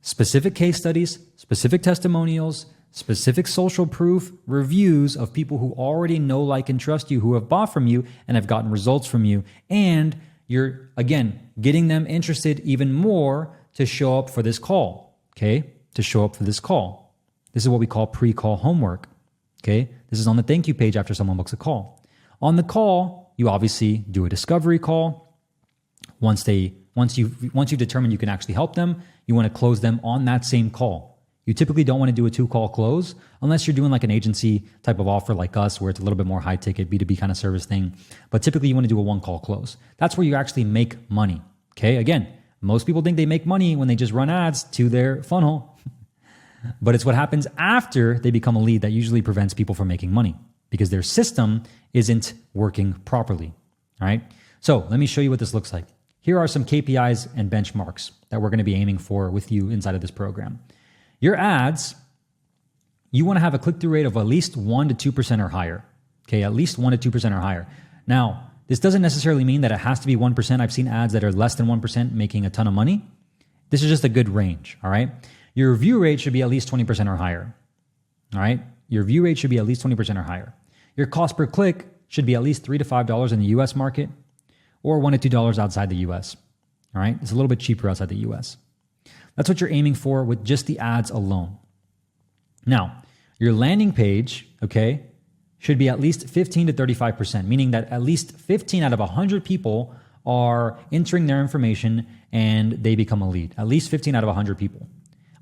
Speaker 2: specific case studies, specific testimonials, specific social proof reviews of people who already know, like, and trust you, who have bought from you and have gotten results from you. And you're, again, getting them interested even more to show up for this call, okay? To show up for this call. This is what we call pre-call homework, okay? This is on the thank you page after someone books a call. On the call, you obviously do a discovery call. Once you've determined you can actually help them, you want to close them on that same call. You typically don't want to do a 2-call close unless you're doing like an agency type of offer like us, where it's a little bit more high ticket, B2B kind of service thing. But typically you want to do a 1-call close. That's where you actually make money. Okay. Again, most people think they make money when they just run ads to their funnel, but it's what happens after they become a lead that usually prevents people from making money because their system isn't working properly. All right. So let me show you what this looks like. Here are some KPIs and benchmarks that we're going to be aiming for with you inside of this program. Your ads, you want to have a click-through rate of at least 1 to 2% or higher. Okay, at least 1 to 2% or higher. Now, this doesn't necessarily mean that it has to be 1%. I've seen ads that are less than 1% making a ton of money. This is just a good range, all right? Your view rate should be at least 20% or higher, all right? Your view rate should be at least 20% or higher. Your cost per click should be at least $3 to $5 in the US market or $1 to $2 outside the US, all right? It's a little bit cheaper outside the US. That's what you're aiming for with just the ads alone. Now, your landing page, okay, should be at least 15 to 35%, meaning that at least 15 out of 100 people are entering their information and they become a lead. At least 15 out of 100 people.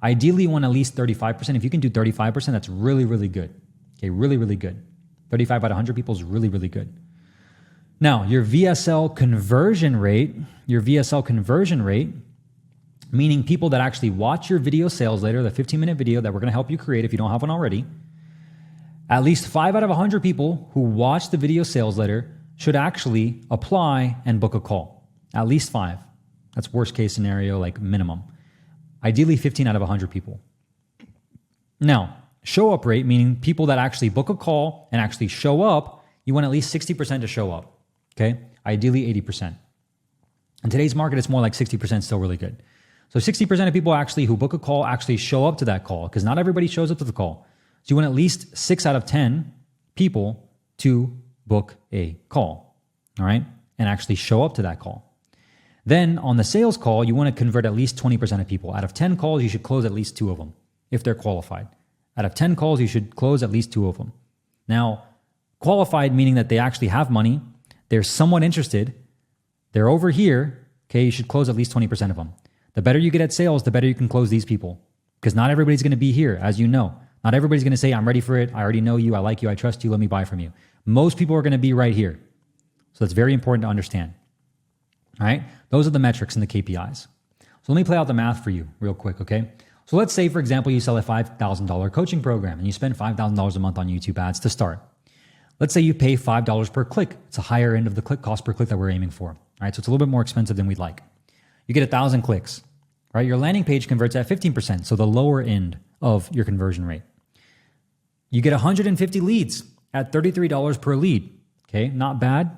Speaker 2: Ideally, you want at least 35%. If you can do 35%, that's really, really good. Okay, really, really good. 35 out of 100 people is really, really good. Now, your VSL conversion rate, meaning people that actually watch your video sales later, the 15-minute video that we're going to help you create if you don't have one already. At least 5 out of 100 people who watch the video sales letter should actually apply and book a call. At least 5. That's worst case scenario, like minimum. Ideally 15 out of 100 people. Now, show up rate, meaning people that actually book a call and actually show up, you want at least 60% to show up. Okay? Ideally 80%. In today's market, it's more like 60% still really good. So 60% of people actually who book a call actually show up to that call because not everybody shows up to the call. So you want at least 6 out of 10 people to book a call, all right? And actually show up to that call. Then on the sales call, you want to convert at least 20% of people. Out of 10 calls, you should close at least 2 of them if they're qualified. Out of 10 calls, you should close at least 2 of them. Now, qualified meaning that they actually have money, they're somewhat interested, they're over here, okay, you should close at least 20% of them. The better you get at sales, the better you can close these people. Because not everybody's going to be here, as you know. Not everybody's going to say, I'm ready for it. I already know you. I like you. I trust you. Let me buy from you. Most people are going to be right here. So it's very important to understand. All right? Those are the metrics and the KPIs. So let me play out the math for you real quick, okay? So let's say, for example, you sell a $5,000 coaching program and you spend $5,000 a month on YouTube ads to start. Let's say you pay $5 per click. It's a higher end of the click cost per click that we're aiming for. All right? So it's a little bit more expensive than we'd like. You get 1,000 clicks, right? Your landing page converts at 15%, so the lower end of your conversion rate. You get 150 leads at $33 per lead. Okay, not bad.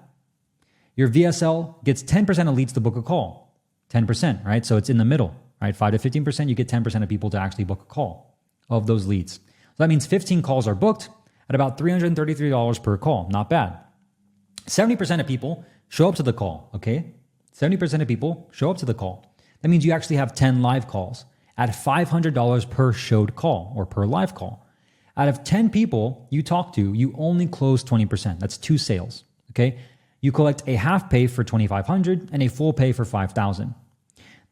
Speaker 2: Your VSL gets 10% of leads to book a call. 10%, right? So it's in the middle, right? 5 to 15%, you get 10% of people to actually book a call of those leads. So that means 15 calls are booked at about $333 per call. Not bad. 70% of people show up to the call, okay? 70% of people show up to the call. That means you actually have 10 live calls at $500 per showed call or per live call. Out of 10 people you talk to, you only close 20%. That's 2 sales, okay? You collect a half pay for $2,500 and a full pay for $5,000.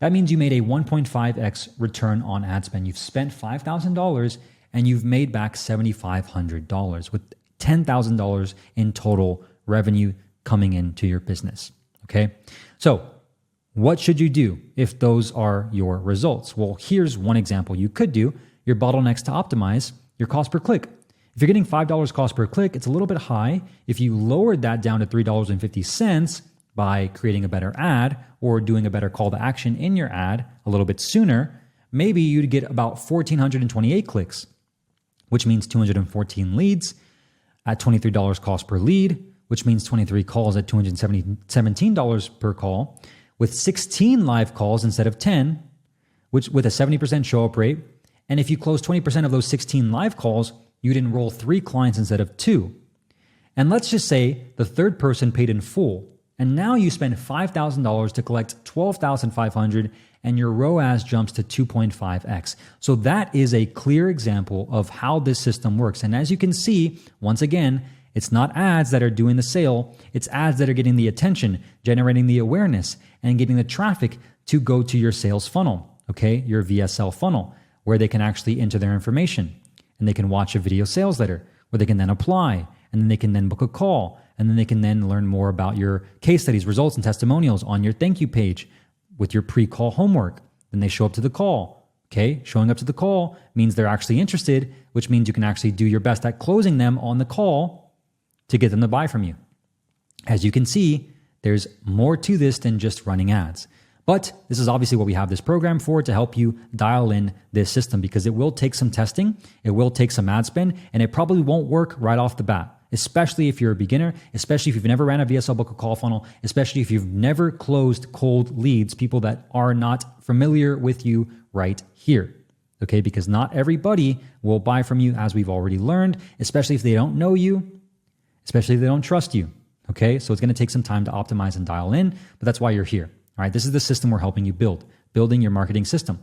Speaker 2: That means you made a 1.5x return on ad spend. You've spent $5,000 and you've made back $7,500 with $10,000 in total revenue coming into your business, okay? So what should you do if those are your results? Well, here's one example you could do. Your bottlenecks to optimize your cost per click. If you're getting $5 cost per click, it's a little bit high. If you lowered that down to $3.50, by creating a better ad or doing a better call to action in your ad a little bit sooner, maybe you'd get about 1,428 clicks, which means 214 leads at $23 cost per lead, which means 23 calls at $217 per call, with 16 live calls instead of 10, which with a 70% show up rate. And if you close 20% of those 16 live calls, you'd enroll 3 clients instead of 2. And let's just say the third person paid in full, and now you spend $5,000 to collect $12,500, and your ROAS jumps to 2.5x. So that is a clear example of how this system works. And as you can see, once again, it's not ads that are doing the sale, it's ads that are getting the attention, generating the awareness, and getting the traffic to go to your sales funnel, okay, your VSL funnel, where they can actually enter their information, and they can watch a video sales letter, where they can then apply, and then they can then book a call, and then they can then learn more about your case studies, results, and testimonials on your thank you page with your pre-call homework. Then they show up to the call. Okay, showing up to the call means they're actually interested, which means you can actually do your best at closing them on the call to get them to buy from you. As you can see, there's more to this than just running ads. But this is obviously what we have this program for, to help you dial in this system, because it will take some testing, it will take some ad spend, and it probably won't work right off the bat, especially if you're a beginner, especially if you've never ran a VSL book or call funnel, especially if you've never closed cold leads, people that are not familiar with you right here. Okay, because not everybody will buy from you, as we've already learned, especially if they don't know you, especially if they don't trust you. Okay, so it's going to take some time to optimize and dial in, but that's why you're here. All right, this is the system we're helping you building your marketing system.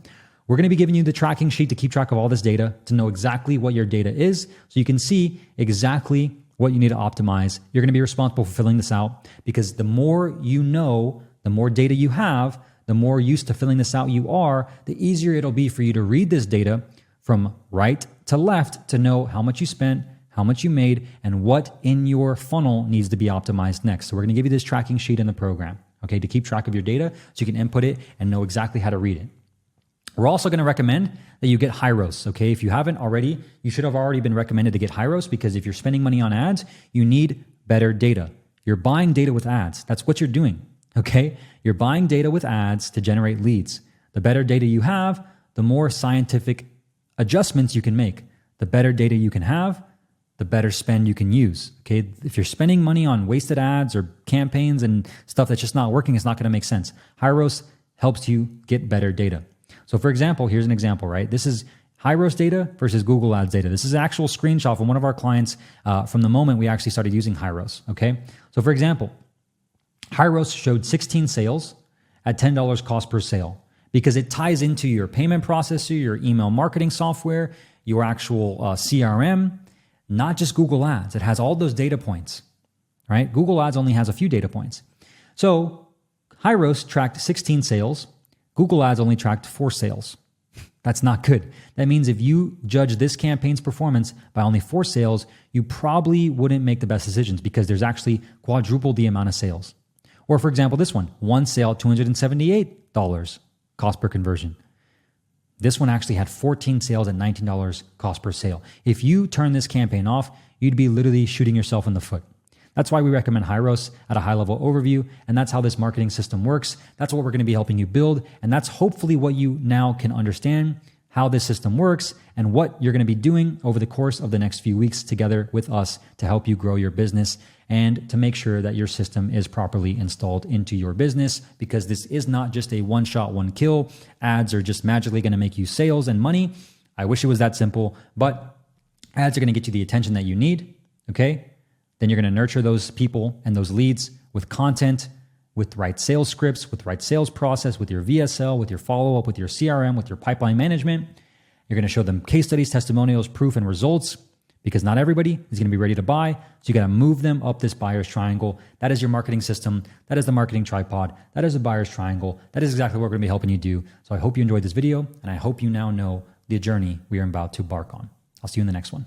Speaker 2: We're going to be giving you the tracking sheet to keep track of all this data, to know exactly what your data is, so you can see exactly what you need to optimize. You're going to be responsible for filling this out, because the more you know, the more data you have, the more used to filling this out you are, the easier it'll be for you to read this data from right to left to know how much you spent, how much you made, and what in your funnel needs to be optimized next. So we're going to give you this tracking sheet in the program, okay, to keep track of your data so you can input it and know exactly how to read it. We're also going to recommend that you get Hyros, okay? If you haven't already, you should have already been recommended to get Hyros, because if you're spending money on ads, you need better data. You're buying data with ads. That's what you're doing, okay? You're buying data with ads to generate leads. The better data you have, the more scientific adjustments you can make. The better data you can have, the better spend you can use, okay? If you're spending money on wasted ads or campaigns and stuff that's just not working, it's not going to make sense. Hyros helps you get better data. So for example, here's an example, right? This is Hyros data versus Google Ads data. This is an actual screenshot from one of our clients from the moment we actually started using Hyros, okay? So for example, Hyros showed 16 sales at $10 cost per sale, because it ties into your payment processor, your email marketing software, your actual CRM, not just Google Ads. It has all those data points, right? Google Ads only has a few data points. So Hyros tracked 16 sales. Google Ads only tracked 4 sales. That's not good. That means if you judge this campaign's performance by only 4 sales, you probably wouldn't make the best decisions, because there's actually quadruple the amount of sales. Or for example, this one sale, $278 cost per conversion. This one actually had 14 sales at $19 cost per sale. If you turn this campaign off, you'd be literally shooting yourself in the foot. That's why we recommend Hyros at a high-level overview, and that's how this marketing system works. That's what we're going to be helping you build, and that's hopefully what you now can understand, how this system works and what you're going to be doing over the course of the next few weeks together with us to help you grow your business and to make sure that your system is properly installed into your business, because this is not just a one-shot, one-kill. Ads are just magically going to make you sales and money. I wish it was that simple, but ads are going to get you the attention that you need, okay? Then you're going to nurture those people and those leads with content, with the right sales scripts, with the right sales process, with your VSL, with your follow-up, with your CRM, with your pipeline management. You're going to show them case studies, testimonials, proof, and results, because not everybody is going to be ready to buy. So you got to move them up this buyer's triangle. That is your marketing system. That is the marketing tripod. That is the buyer's triangle. That is exactly what we're going to be helping you do. So I hope you enjoyed this video, and I hope you now know the journey we are about to embark on. I'll see you in the next one.